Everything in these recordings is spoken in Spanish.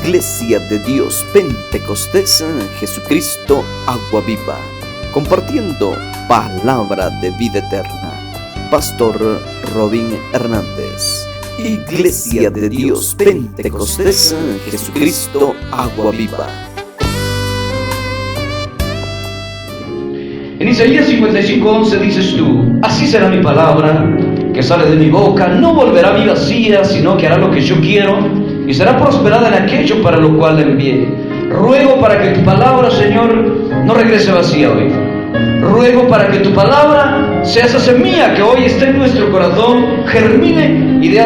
Iglesia de Dios Pentecostés Jesucristo Agua Viva, compartiendo palabra de vida eterna. Pastor Robin Hernández. Iglesia de Dios Pentecostés Jesucristo Agua Viva. En Isaías 55:11 dices tú: así será mi palabra que sale de mi boca, no volverá a mí vacía, sino que hará lo que yo quiero y será prosperada en aquello para lo cual la envié. Ruego para que tu palabra, Señor, no regrese vacía hoy. Ruego para que tu palabra sea esa semilla que hoy está en nuestro corazón, germine y dé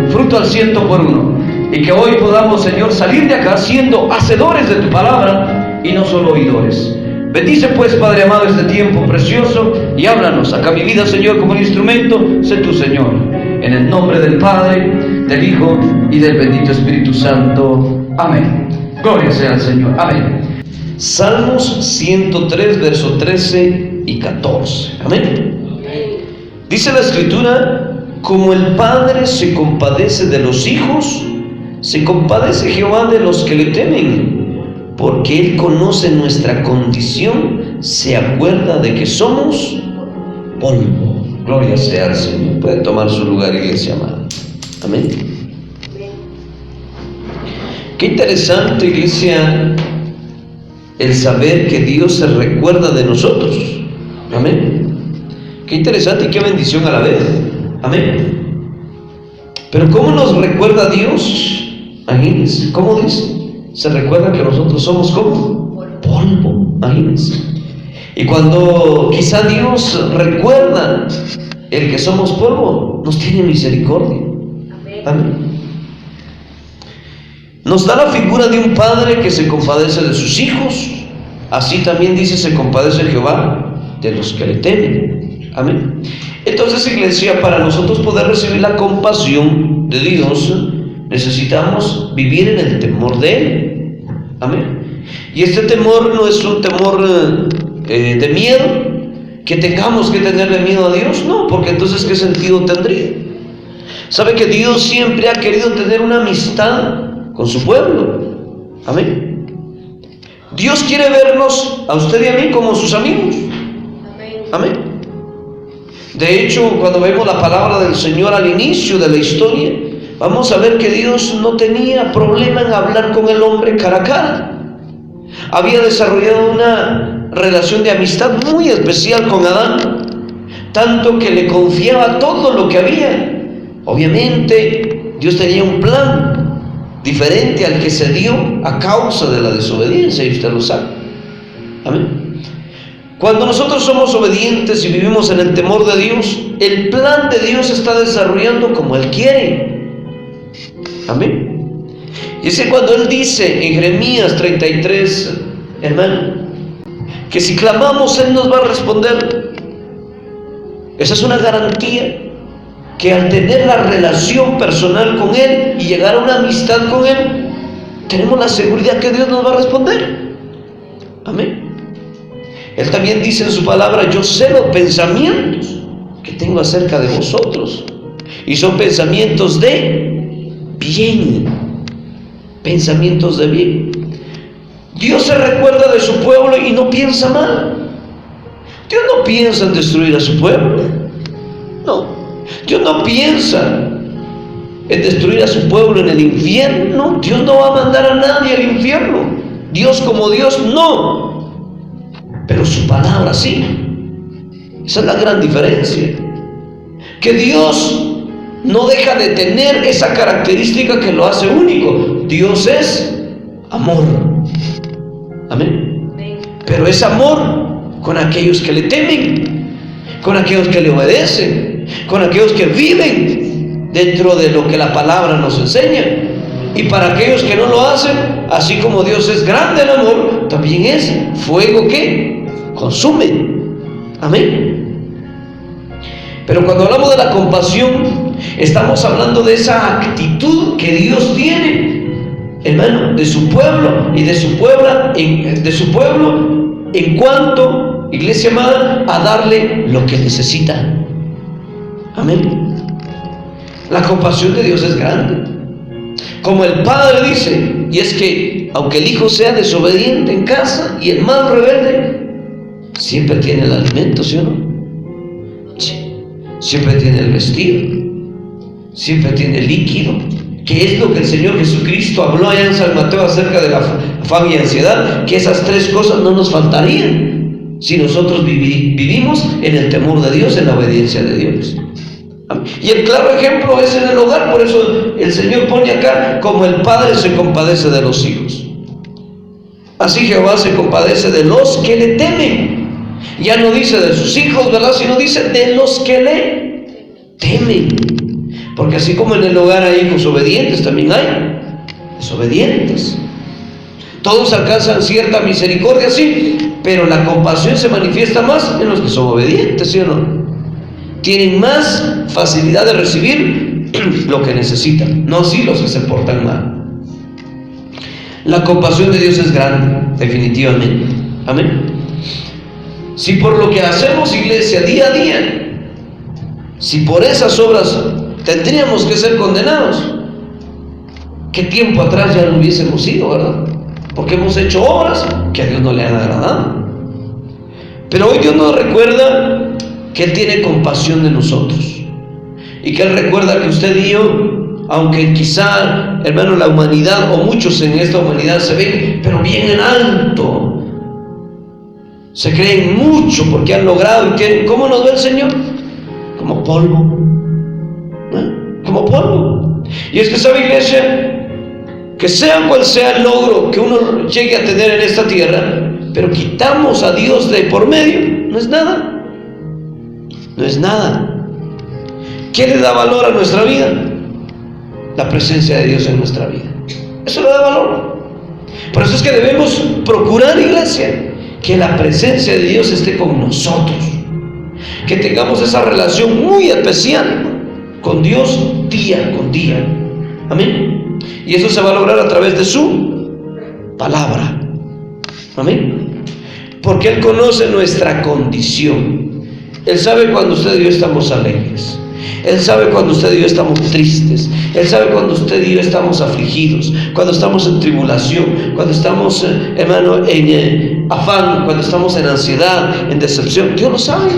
fruto al 100%. Y que hoy podamos, Señor, salir de acá siendo hacedores de tu palabra y no solo oidores. Bendice pues, Padre amado, este tiempo precioso y háblanos. Acá mi vida, Señor, como un instrumento, sé tú, Señor. En el nombre del Padre, del Hijo y del bendito Espíritu Santo. Amén. Gloria sea al Señor. Amén. Salmos 103, versos 13 y 14. Amén. Dice la Escritura: como el Padre se compadece de los hijos, se compadece Jehová de los que le temen. Porque Él conoce nuestra condición, se acuerda de que somos polvo. Gloria sea al Señor. Puede tomar su lugar, iglesia amada. Amén. Qué interesante, iglesia, el saber que Dios se recuerda de nosotros. Amén. Qué interesante y qué bendición a la vez. Amén. Pero ¿cómo nos recuerda Dios? Imagínense, ¿cómo dice? Se recuerda que nosotros somos como polvo, imagínense. Y cuando quizá Dios recuerda el que somos polvo, nos tiene misericordia. Amén. Nos da la figura de un padre que se compadece de sus hijos. Así también dice: se compadece Jehová de los que le temen. Amén. Entonces, iglesia, para nosotros poder recibir la compasión de Dios, necesitamos vivir en el temor de Él. Amén. Y este temor no es un temor de miedo, que tengamos que tenerle miedo a Dios. No, porque entonces ¿qué sentido tendría? ¿Sabe que Dios siempre ha querido tener una amistad con su pueblo? Amén. Dios quiere vernos a usted y a mí como sus amigos. Amén. De hecho, cuando vemos la palabra del Señor al inicio de la historia, vamos a ver que Dios no tenía problema en hablar con el hombre cara a cara. Había desarrollado una relación de amistad muy especial con Adán, tanto que le confiaba todo lo que había. Obviamente, Dios tenía un plan diferente al que se dio a causa de la desobediencia, y usted lo sabe. Amén. Cuando nosotros somos obedientes y vivimos en el temor de Dios, el plan de Dios se está desarrollando como Él quiere. Amén. Y es que cuando Él dice en Jeremías 33, hermano, que si clamamos Él nos va a responder, esa es una garantía, que al tener la relación personal con Él y llegar a una amistad con Él, tenemos la seguridad que Dios nos va a responder. Amén. Él también dice en su palabra: yo sé los pensamientos que tengo acerca de vosotros, y son pensamientos de bien. Pensamientos de bien. Dios se recuerda de su pueblo y no piensa mal. Dios no piensa en destruir a su pueblo. No. Dios no piensa en destruir a su pueblo en el infierno. Dios no va a mandar a nadie al infierno. Dios como Dios no. Pero su palabra sí. Esa es la gran diferencia. Que Dios no deja de tener esa característica que lo hace único. Dios es amor. Amén. Pero es amor con aquellos que le temen, con aquellos que le obedecen, con aquellos que viven dentro de lo que la palabra nos enseña. Y para aquellos que no lo hacen, así como Dios es grande en amor, también es fuego que consume. Amén. Pero cuando hablamos de la compasión, estamos hablando de esa actitud que Dios tiene, hermano, de su pueblo y de su pueblo en cuanto, iglesia amada, a darle lo que necesita. Amén. La compasión de Dios es grande. Como el Padre dice, y es que aunque el hijo sea desobediente en casa y el más rebelde, siempre tiene el alimento, ¿sí o no? Sí. Siempre tiene el vestido, siempre tiene el líquido, que es lo que el Señor Jesucristo habló allá en San Mateo acerca de la afán y ansiedad, que esas tres cosas no nos faltarían si nosotros vivimos en el temor de Dios, en la obediencia de Dios. Y el claro ejemplo es en el hogar. Por eso el Señor pone acá: como el Padre se compadece de los hijos, así Jehová se compadece de los que le temen. Ya no dice de sus hijos, ¿verdad?, sino dice de los que le temen. Porque así como en el hogar hay hijos obedientes, también hay desobedientes. Todos alcanzan cierta misericordia, sí, pero la compasión se manifiesta más en los que son obedientes, ¿sí o no? Tienen más facilidad de recibir lo que necesitan, no así los que se portan mal. La compasión de Dios es grande, definitivamente. Amén. Si por lo que hacemos, iglesia, día a día, si por esas obras tendríamos que ser condenados, ¿qué tiempo atrás ya no hubiésemos ido, verdad? Porque hemos hecho obras que a Dios no le han agradado. Pero hoy Dios nos recuerda que Él tiene compasión de nosotros, y que Él recuerda que usted y yo, aunque quizá, hermano, la humanidad o muchos en esta humanidad se ven pero bien en alto, se creen mucho porque han logrado, y que, ¿cómo nos ve el Señor? Como polvo, como polvo. Y es que sabe, iglesia, que sea cual sea el logro que uno llegue a tener en esta tierra, pero quitamos a Dios de por medio, no es nada. No es nada. ¿Qué le da valor a nuestra vida? La presencia de Dios en nuestra vida. Eso le da valor. Por eso es que debemos procurar, iglesia, que la presencia de Dios esté con nosotros, que tengamos esa relación muy especial con Dios día con día. Amén. Y eso se va a lograr a través de su palabra. Amén. Porque Él conoce nuestra condición. Él sabe cuando usted y yo estamos alegres. Él sabe cuando usted y yo estamos tristes. Él sabe cuando usted y yo estamos afligidos, cuando estamos en tribulación, cuando estamos, hermano, en afán, cuando estamos en ansiedad, en decepción. Dios lo sabe.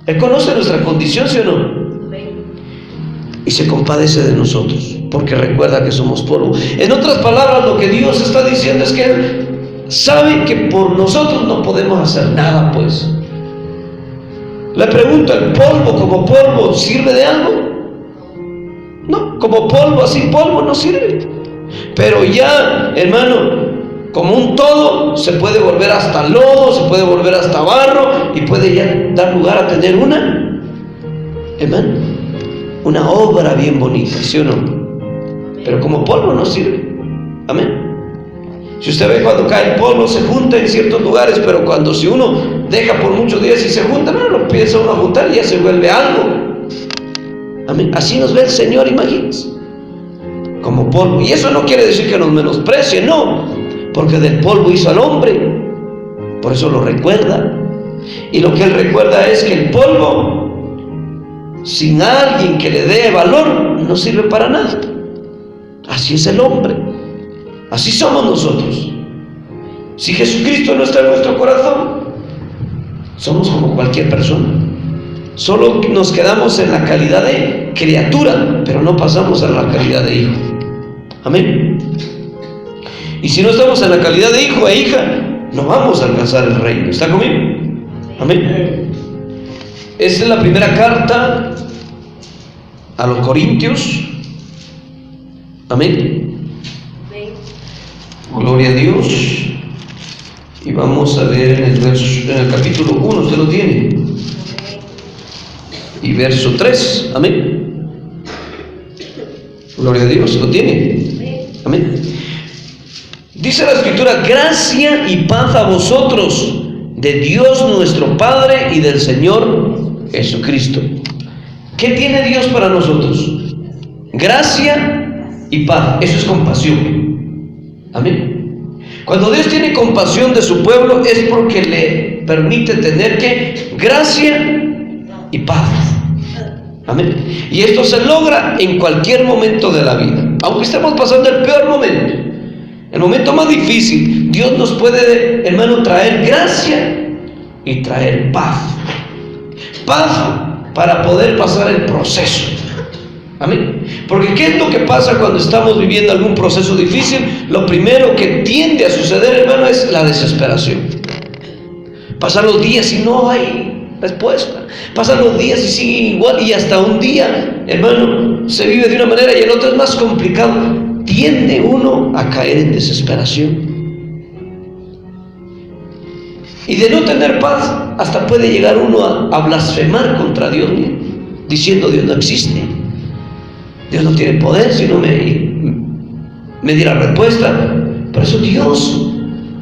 Él conoce nuestra condición, ¿sí o no? Y se compadece de nosotros, porque recuerda que somos polvo. En otras palabras, lo que Dios está diciendo es que Él sabe que por nosotros no podemos hacer nada, pues. Le pregunto, ¿el polvo como polvo sirve de algo? No, como polvo, así polvo no sirve. Pero ya, hermano, como un todo, se puede volver hasta lodo, se puede volver hasta barro, y puede ya dar lugar a tener una, hermano, una obra bien bonita, ¿sí o no? Pero como polvo no sirve. Amén. Si usted ve cuando cae el polvo, se junta en ciertos lugares, pero cuando si uno deja por muchos días y se junta, no, lo empieza uno a juntar y ya se vuelve algo. Amén. Así nos ve el Señor, imagínense, como polvo. Y eso no quiere decir que nos menosprecie, no, porque del polvo hizo al hombre. Por eso lo recuerda. Y lo que Él recuerda es que el polvo, sin alguien que le dé valor, no sirve para nada. Así es el hombre. Así somos nosotros. Si Jesucristo no está en nuestro corazón, somos como cualquier persona. Solo nos quedamos en la calidad de criatura, pero no pasamos a la calidad de hijo. Amén. Y si no estamos en la calidad de hijo e hija, no vamos a alcanzar el reino. ¿Está conmigo? Amén. Esa es la primera carta a los Corintios. Amén. Gloria a Dios. Y vamos a leer en el capítulo 1, usted lo tiene. Y verso 3. Amén. Gloria a Dios, lo tiene. Amén. Dice la Escritura: gracia y paz a vosotros, de Dios nuestro Padre y del Señor Jesucristo. ¿Qué tiene Dios para nosotros? Gracia y paz. Eso es compasión. Amén. Cuando Dios tiene compasión de su pueblo, es porque le permite tener ¿qué? Gracia y paz. Amén. Y esto se logra en cualquier momento de la vida. aunque estemos pasando el peor momento, el momento más difícil, Dios nos puede, hermano, traer gracia y traer paz. Paz para poder pasar el proceso. Amén. Porque ¿qué es lo que pasa cuando estamos viviendo algún proceso difícil? Lo primero que tiende a suceder, hermano, es la desesperación. Pasan los días y no hay respuesta. Pasan los días y sigue igual, y hasta un día, hermano, se vive de una manera y el otro es más complicado. Tiende uno a caer en desesperación. Y de no tener paz, hasta puede llegar uno a blasfemar contra Dios, diciendo: Dios no existe, Dios no tiene poder, si no me diera respuesta. Por eso Dios,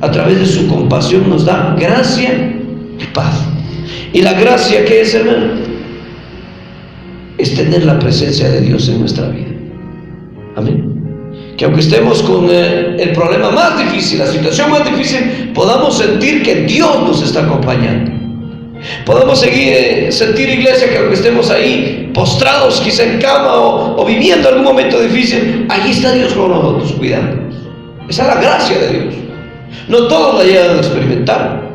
a través de su compasión, nos da gracia y paz. ¿Y la gracia qué es, hermano? Es tener la presencia de Dios en nuestra vida. Amén. Que aunque estemos con el problema más difícil, la situación más difícil, podamos sentir que Dios nos está acompañando. Podamos sentir, iglesia, que aunque estemos ahí postrados, quizá en cama o viviendo algún momento difícil, allí está Dios con nosotros, cuidándonos. Esa es la gracia de Dios. No todos la llegan a experimentar.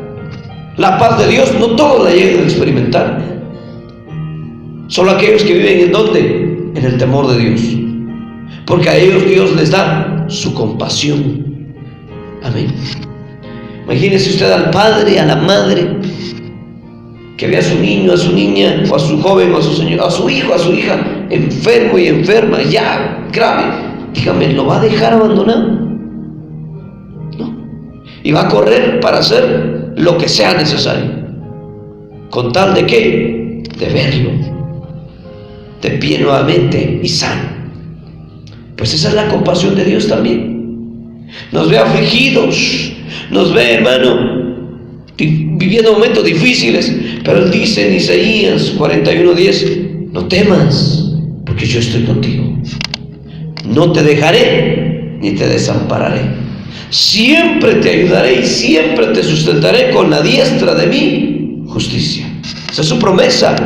La paz de Dios no todos la llegan a experimentar. Solo aquellos que viven ¿en dónde? En el temor de Dios. Porque a ellos Dios les da su compasión. Amén. Imagínese usted al padre, a la madre, que ve a su niño, a su niña, o a su joven, o a su señor, a su hijo, a su hija, enfermo y enferma, ya grave. Dígame, ¿lo va a dejar abandonado? No. Y va a correr para hacer lo que sea necesario, con tal de ¿qué? De verlo de pie nuevamente y sano. Pues esa es la compasión de Dios también. Nos ve afligidos, nos ve, hermano, viviendo momentos difíciles, pero Él dice en Isaías 41:10: no temas, porque yo estoy contigo. No te dejaré ni te desampararé. Siempre te ayudaré y siempre te sustentaré con la diestra de mi justicia. Esa es su promesa.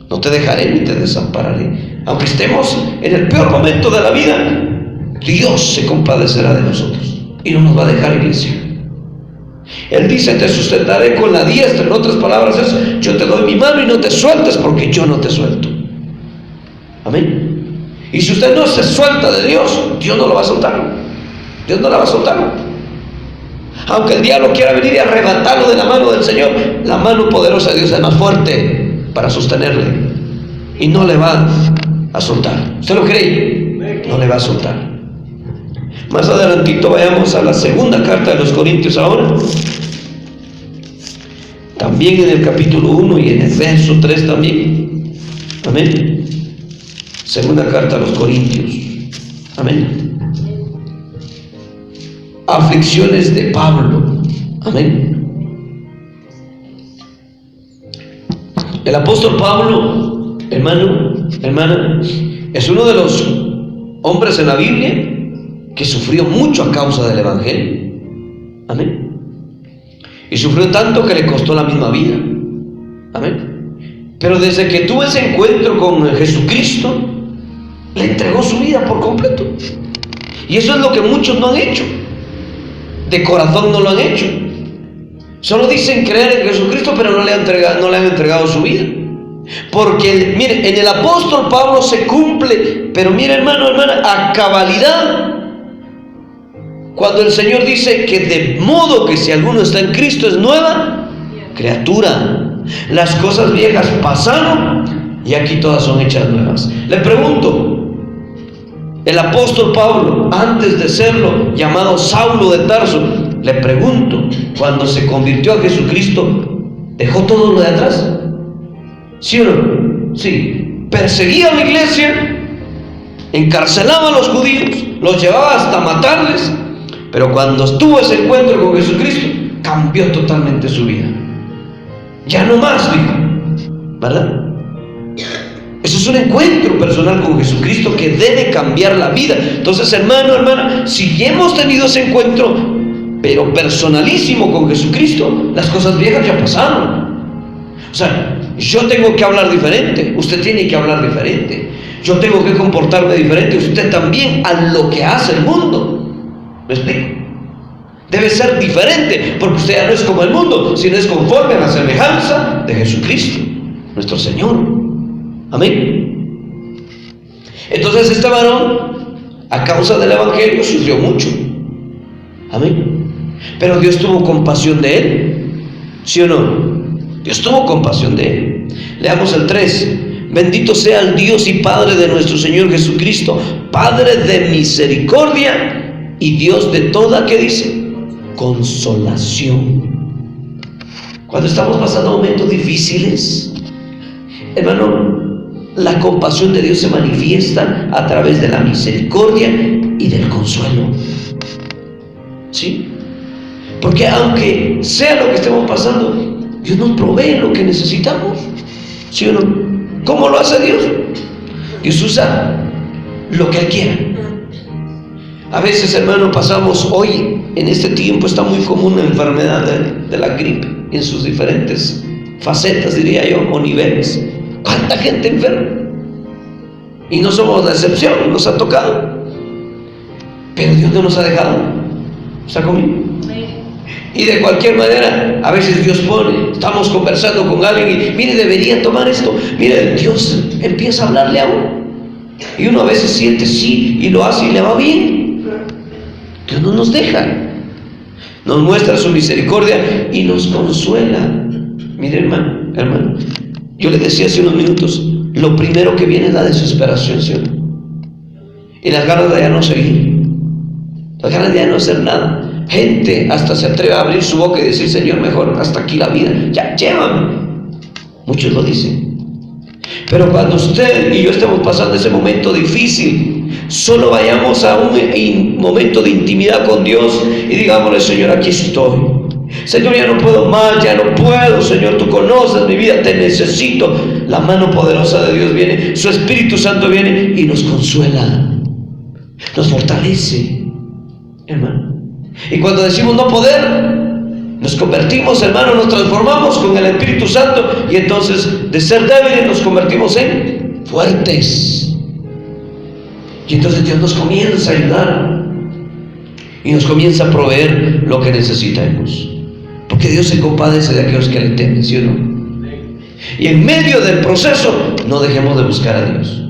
No te dejaré ni te desampararé. Aunque estemos en el peor momento de la vida, Dios se compadecerá de nosotros y no nos va a dejar, iglesia. Él dice: te sustentaré con la diestra. En otras palabras es: yo te doy mi mano y no te sueltes, porque yo no te suelto. Amén. Y si usted no se suelta de Dios, Dios no lo va a soltar. Dios no la va a soltar. Aunque el diablo quiera venir y arrebatarlo de la mano del Señor, la mano poderosa de Dios es más fuerte para sostenerle y no le va a soltar. ¿Usted lo cree? No le va a soltar. Más adelantito vayamos a la segunda carta de los Corintios ahora, también en el capítulo 1 y en el verso 3 también. Amén. Segunda carta a los Corintios. Amén. Aflicciones de Pablo. Amén. El apóstol Pablo, hermano, hermana, es uno de los hombres en la Biblia que sufrió mucho a causa del Evangelio. Amén. Y sufrió tanto que le costó la misma vida. Amén. Pero desde que tuvo ese encuentro con Jesucristo, le entregó su vida por completo. Y eso es lo que muchos no han hecho. De corazón no lo han hecho. Solo dicen creer en Jesucristo, pero no le han entregado su vida. Porque, mire, en el apóstol Pablo se cumple, pero mire, hermano, hermana, a cabalidad, cuando el Señor dice que de modo que si alguno está en Cristo es nueva criatura. Las cosas viejas pasaron y aquí todas son hechas nuevas. Le pregunto, el apóstol Pablo, antes de serlo llamado Saulo de Tarso, le pregunto, cuando se convirtió a Jesucristo, ¿dejó todo lo de atrás? ¿Sí o no? Sí. Perseguía a la iglesia, encarcelaba a los judíos, los llevaba hasta matarles, pero cuando tuvo ese encuentro con Jesucristo, cambió totalmente su vida. Ya no más, dijo, ¿verdad? Eso es un encuentro personal con Jesucristo que debe cambiar la vida. Entonces, hermano, hermana, si hemos tenido ese encuentro, pero personalísimo con Jesucristo, las cosas viejas ya pasaron. O sea, yo tengo que hablar diferente, usted tiene que hablar diferente. yo tengo que comportarme diferente, usted también, a lo que hace el mundo. ¿Me explico? Debe ser diferente, porque usted ya no es como el mundo, sino es conforme a la semejanza de Jesucristo, nuestro Señor. Amén. Entonces este varón, a causa del Evangelio, sufrió mucho. Amén. Pero Dios tuvo compasión de él, ¿sí o no? Dios tuvo compasión de él. Leamos el 3. Bendito sea el Dios y Padre de nuestro Señor Jesucristo, Padre de misericordia y Dios de toda, ¿qué dice? Consolación. Cuando estamos pasando momentos difíciles, hermano, la compasión de Dios se manifiesta a través de la misericordia y del consuelo. ¿Sí? Porque aunque sea lo que estemos pasando, Dios nos provee lo que necesitamos. ¿Sí o no? ¿Cómo lo hace Dios? Dios usa lo que Él quiera. A veces, hermano, pasamos hoy, en este tiempo está muy común la enfermedad de la gripe, en sus diferentes facetas, diría yo, o niveles. ¿Cuánta gente enferma? Y no somos la excepción, nos ha tocado. Pero Dios no nos ha dejado. ¿Está conmigo? Y de cualquier manera, a veces Dios pone, estamos conversando con alguien y mire, debería tomar esto. Mire, Dios empieza a hablarle a uno. Y uno a veces siente sí y lo hace y le va bien. Dios no nos deja. Nos muestra su misericordia y nos consuela. Mire, hermano, yo le decía hace unos minutos, lo primero que viene es la desesperación, ¿sí? Y las ganas de ya no seguir, las ganas de ya no hacer nada. Gente hasta se atreve a abrir su boca y decir, Señor, mejor hasta aquí la vida, ya llévame. Muchos lo dicen. Pero cuando usted y yo estemos pasando ese momento difícil, solo vayamos a un momento de intimidad con Dios y digámosle, Señor, aquí estoy. Señor, ya no puedo más, ya no puedo. Señor, tú conoces mi vida, te necesito. La mano poderosa de Dios viene, su Espíritu Santo viene y nos consuela, nos fortalece, hermano. Y cuando decimos no poder, nos convertimos, hermano, nos transformamos con el Espíritu Santo y entonces de ser débiles nos convertimos en fuertes. Y entonces Dios nos comienza a ayudar y nos comienza a proveer lo que necesitamos, porque Dios se compadece de aquellos que le temen, ¿sí o no? Y en medio del proceso no dejemos de buscar a Dios.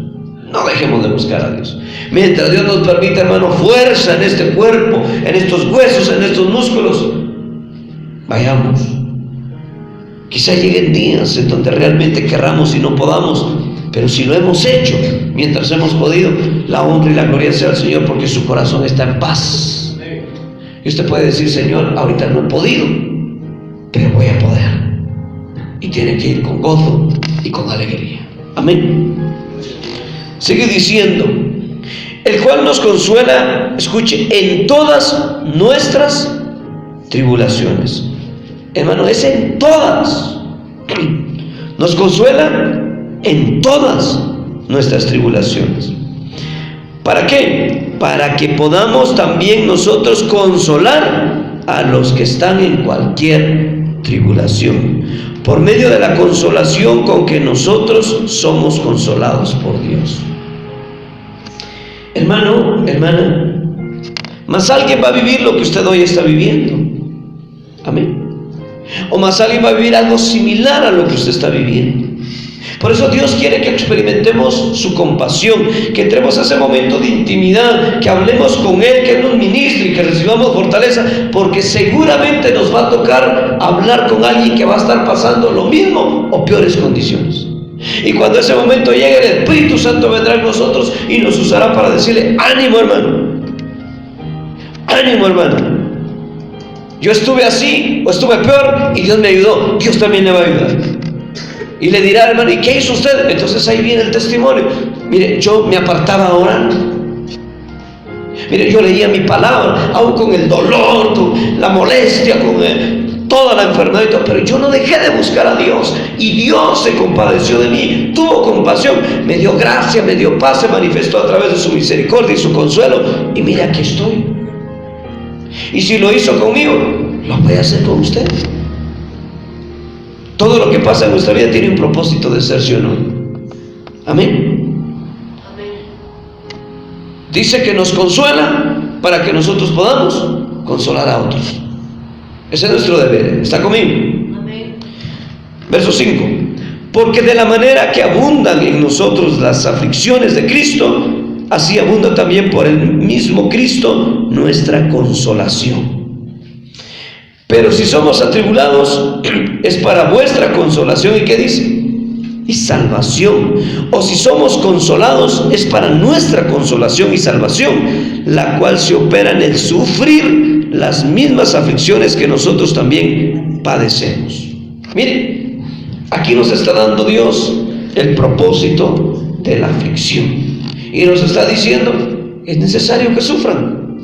No dejemos de buscar a Dios. Mientras Dios nos permite, hermano, fuerza en este cuerpo, en estos huesos, en estos músculos, vayamos. Quizá lleguen días en donde realmente querramos y no podamos, pero si lo hemos hecho, mientras hemos podido, la honra y la gloria sea al Señor, porque su corazón está en paz. Y usted puede decir, Señor, ahorita no he podido, pero voy a poder. Y tiene que ir con gozo y con alegría. Amén. Sigue diciendo, el cual nos consuela, escuche, en todas nuestras tribulaciones. Hermano, es en todas. Nos consuela en todas nuestras tribulaciones. ¿Para qué? Para que podamos también nosotros consolar a los que están en cualquier tribulación, por medio de la consolación con que nosotros somos consolados por Dios. Hermano, hermana, más alguien va a vivir lo que usted hoy está viviendo. Amén. O más alguien va a vivir algo similar a lo que usted está viviendo. Por eso Dios quiere que experimentemos su compasión, que entremos a ese momento de intimidad, que hablemos con Él, que Él nos ministre y que recibamos fortaleza, porque seguramente nos va a tocar hablar con alguien que va a estar pasando lo mismo o peores condiciones. Y cuando ese momento llegue, el Espíritu Santo vendrá en nosotros y nos usará para decirle, ánimo, hermano, ánimo, hermano. Yo estuve así o estuve peor y Dios me ayudó. Dios también le va a ayudar. Y le dirá, hermano, ¿y qué hizo usted? Entonces ahí viene el testimonio. Mire, yo me apartaba orando. Mire, yo leía mi palabra, aún con el dolor, con la molestia, con toda la enfermedad y todo, pero yo no dejé de buscar a Dios. Y Dios se compadeció de mí, tuvo compasión, me dio gracia, me dio paz, se manifestó a través de su misericordia y su consuelo. Y mire, aquí estoy. Y si lo hizo conmigo, lo puede hacer con usted. Todo lo que pasa en nuestra vida tiene un propósito de ser, ¿sí o no? Amén. Dice que nos consuela para que nosotros podamos consolar a otros. Ese es nuestro deber. ¿Está conmigo? Amén. Verso 5. Porque de la manera que abundan en nosotros las aflicciones de Cristo, así abunda también por el mismo Cristo nuestra consolación. Pero si somos atribulados, es para vuestra consolación. ¿Y qué dice? Y salvación. O si somos consolados, es para nuestra consolación y salvación, la cual se opera en el sufrir las mismas aflicciones que nosotros también padecemos. Miren, aquí nos está dando Dios el propósito de la aflicción y nos está diciendo: es necesario que sufran,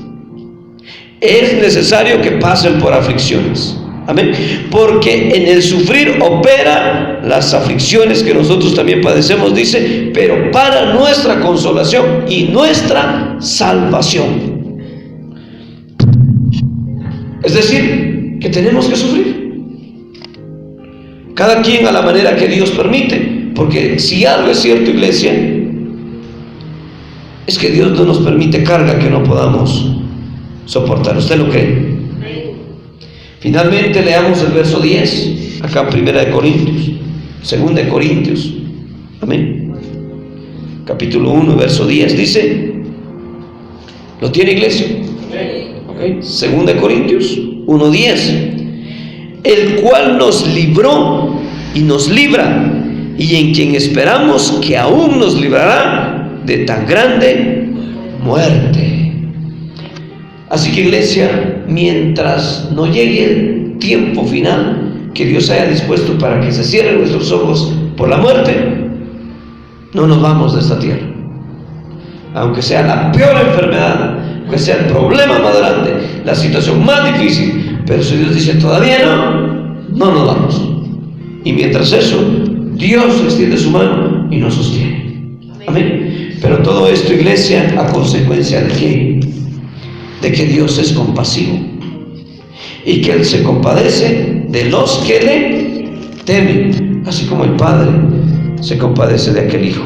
es necesario que pasen por aflicciones. Amén. Porque en el sufrir opera las aflicciones que nosotros también padecemos, dice, pero para nuestra consolación y nuestra salvación. Es decir, que tenemos que sufrir, cada quien a la manera que Dios permite. Porque si algo es cierto, iglesia, es que Dios no nos permite carga que no podamos soportar. ¿Usted lo cree? Finalmente leamos el verso 10, acá en 1 Corintios, 2 Corintios, amén, capítulo 1, verso 10, dice, ¿lo tiene, iglesia? Okay. 2 Corintios 1, 10, el cual nos libró y nos libra, y en quien esperamos que aún nos librará de tan grande muerte. Así que, iglesia, mientras no llegue el tiempo final que Dios haya dispuesto para que se cierren nuestros ojos por la muerte, no nos vamos de esta tierra. Aunque sea la peor enfermedad, aunque sea el problema más grande, la situación más difícil, pero si Dios dice todavía no nos vamos. Y mientras eso, Dios extiende su mano y nos sostiene. Amén. Pero todo esto, iglesia, a consecuencia de ¿qué? De que Dios es compasivo y que Él se compadece de los que le temen, así como el Padre se compadece de aquel Hijo.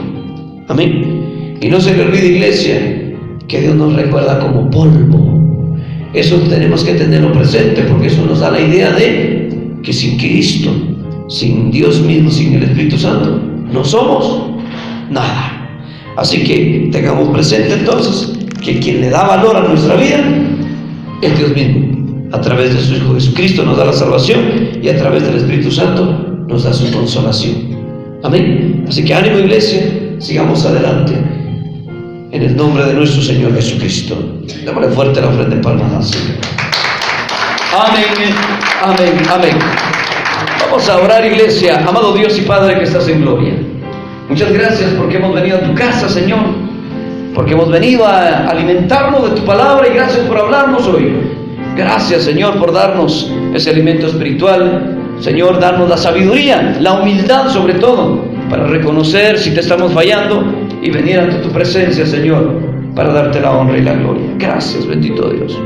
Amén. Y no se le olvide, iglesia, que Dios nos recuerda como polvo. Eso tenemos que tenerlo presente, porque eso nos da la idea de que sin Cristo, sin Dios mismo, sin el Espíritu Santo, no somos nada. Así que tengamos presente entonces que quien le da valor a nuestra vida es Dios mismo. A través de su Hijo Jesucristo nos da la salvación y a través del Espíritu Santo nos da su consolación. Amén. Así que ánimo, iglesia, sigamos adelante en el nombre de nuestro Señor Jesucristo. Démosle fuerte la ofrenda de palmas al Señor. Amén, amén, amén. Vamos a orar, iglesia. Amado Dios y Padre que estás en gloria, muchas gracias porque hemos venido a tu casa, Señor, porque hemos venido a alimentarnos de tu palabra, y gracias por hablarnos hoy. Gracias, Señor, por darnos ese alimento espiritual. Señor, darnos la sabiduría, la humildad sobre todo, para reconocer si te estamos fallando y venir ante tu presencia, Señor, para darte la honra y la gloria. Gracias, bendito Dios.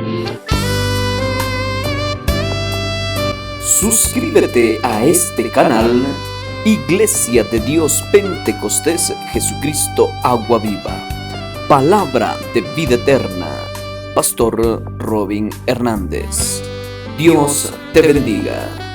Suscríbete a este canal, Iglesia de Dios Pentecostés Jesucristo Agua Viva, Palabra de Vida Eterna, Pastor Robin Hernández. Dios te bendiga.